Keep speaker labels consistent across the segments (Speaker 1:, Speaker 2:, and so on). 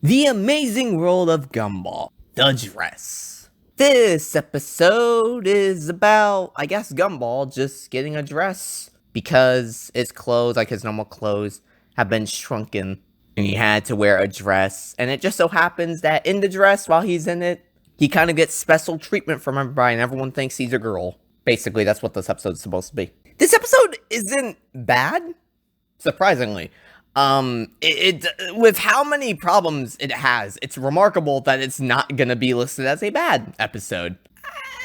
Speaker 1: The Amazing World of Gumball, The Dress. This episode is about, I guess, Gumball just getting a dress because his clothes, like his normal clothes, have been shrunken and he had to wear a dress. And it just so happens that in the dress, while he's in it, he kind of gets special treatment from everybody and everyone thinks he's a girl. Basically, that's what this episode is supposed to be. This episode isn't bad, surprisingly. With how many problems it has, it's remarkable that it's not gonna be listed as a bad episode.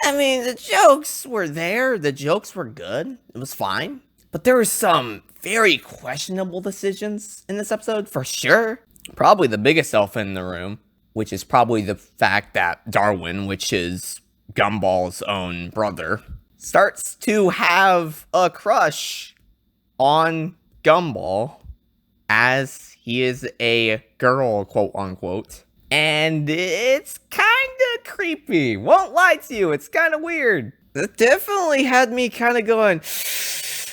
Speaker 1: I mean, the jokes were there, the jokes were good, it was fine, but there were some very questionable decisions in this episode, for sure. Probably the biggest elephant in the room, which is probably the fact that Darwin, which is Gumball's own brother, starts to have a crush on Gumball, as he is a girl, quote unquote. And it's kinda creepy. Won't lie to you, it's kinda weird. It definitely had me kinda going,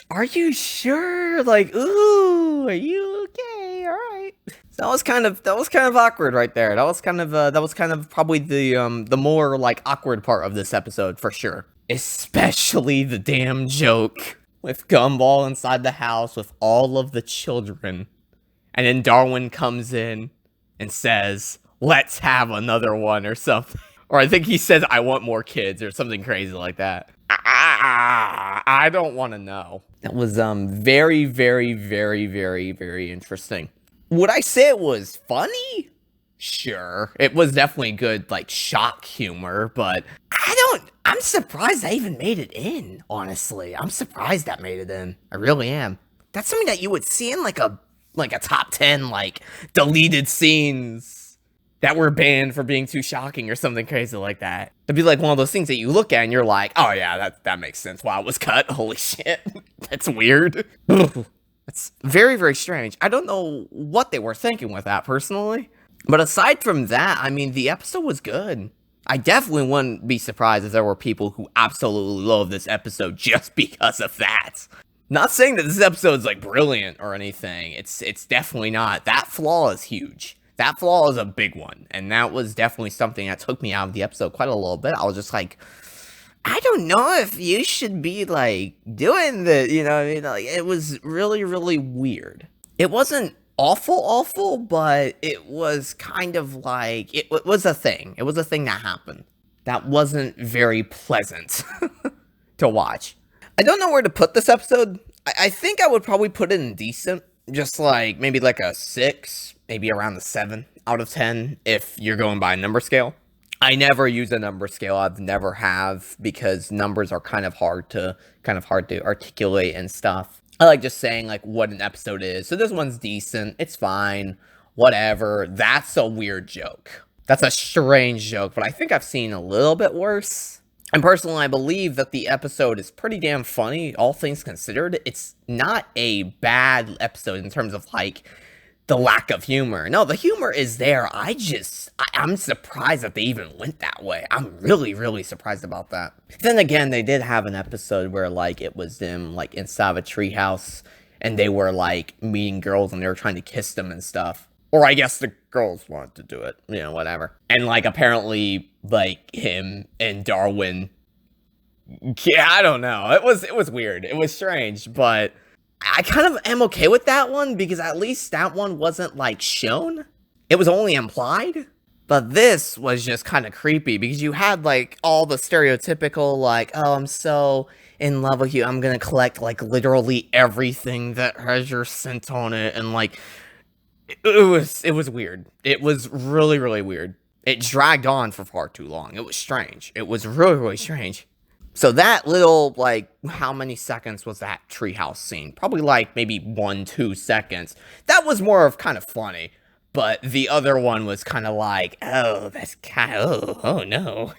Speaker 1: are you sure? Like, ooh, are you okay? Alright. So that was kind of awkward right there. That was kind of probably the more like awkward part of this episode for sure. Especially the damn joke with Gumball inside the house with all of the children. And then Darwin comes in and says, let's have another one or something. Or I think he says, I want more kids or something crazy like that. I don't want to know. That was very, very, very, very, very interesting. Would I say it was funny? Sure. It was definitely good, like, shock humor, but I'm surprised I even made it in, honestly. I'm surprised that made it in. I really am. That's something that you would see in like a top 10, like, deleted scenes that were banned for being too shocking or something crazy like that. It'd be like one of those things that you look at and you're like, oh yeah, that makes sense. Wow, it was cut. Holy shit. That's weird. That's very, very strange. I don't know what they were thinking with that, personally. But aside from that, I mean, the episode was good. I definitely wouldn't be surprised if there were people who absolutely love this episode just because of that. Not saying that this episode's like brilliant or anything. It's definitely not. That flaw is huge. That flaw is a big one. And that was definitely something that took me out of the episode quite a little bit. I was just like, I don't know if you should be like doing the, you know what I mean? Like, it was really, really weird. It wasn't awful, but it was kind of like, it was a thing. It was a thing that happened. That wasn't very pleasant to watch. I don't know where to put this episode. I think I would probably put it in decent. Just like, maybe like a 6, maybe around the 7 out of 10, if you're going by a number scale. I never use a number scale. I've never have, because numbers are kind of hard to articulate and stuff. I like just saying like what an episode is. So this one's decent. It's fine. Whatever. That's a weird joke. That's a strange joke, but I think I've seen a little bit worse. And personally, I believe that the episode is pretty damn funny, all things considered. It's not a bad episode in terms of, like, the lack of humor. No, the humor is there. I'm surprised that they even went that way. I'm really, really surprised about that. Then again, they did have an episode where, like, it was them, like, inside of a treehouse, and they were, like, meeting girls, and they were trying to kiss them and stuff. Or I guess the girls wanted to do it, you know, whatever. And, like, apparently, like, him and Darwin, yeah, I don't know. It was weird. It was strange, but I kind of am okay with that one, because at least that one wasn't, like, shown. It was only implied. But this was just kind of creepy, because you had, like, all the stereotypical, like, oh, I'm so in love with you, I'm gonna collect, like, literally everything that has your scent on it, and, like, it was weird. It was really, really weird. It dragged on for far too long. It was strange. It was really, really strange. So that little, like, how many seconds was that treehouse scene? Probably, like, maybe 1-2 seconds. That was more of kind of funny. But the other one was kind of like, oh, that's kind of, oh no.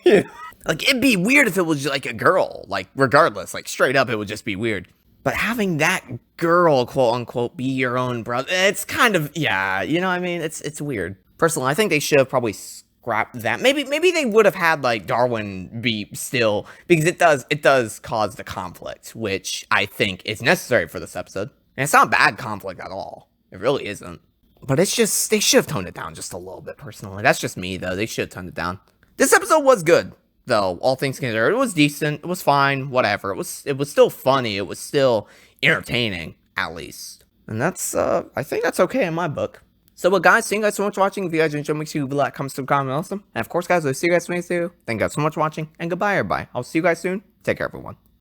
Speaker 1: Like, it'd be weird if it was, like, a girl. Like, regardless, like, straight up, it would just be weird. But having that girl, quote unquote, be your own brother, it's kind of, yeah, you know what I mean? It's weird. Personally, I think they should have probably scrapped that. Maybe they would have had, like, Darwin be still, because it does cause the conflict, which I think is necessary for this episode. And it's not bad conflict at all. It really isn't. But it's just, they should have toned it down just a little bit, personally. That's just me, though. They should have toned it down. This episode was good, though, all things considered. It was decent. It was fine. Whatever. It was still funny. It was still entertaining, at least. And that's, I think that's okay in my book. So, guys, thank you guys so much for watching. If you guys enjoyed, make sure you like, comment, subscribe, and awesome. And, of course, guys, I'll see you guys next video. Thank you guys so much for watching, and goodbye, everybody. I'll see you guys soon. Take care, everyone.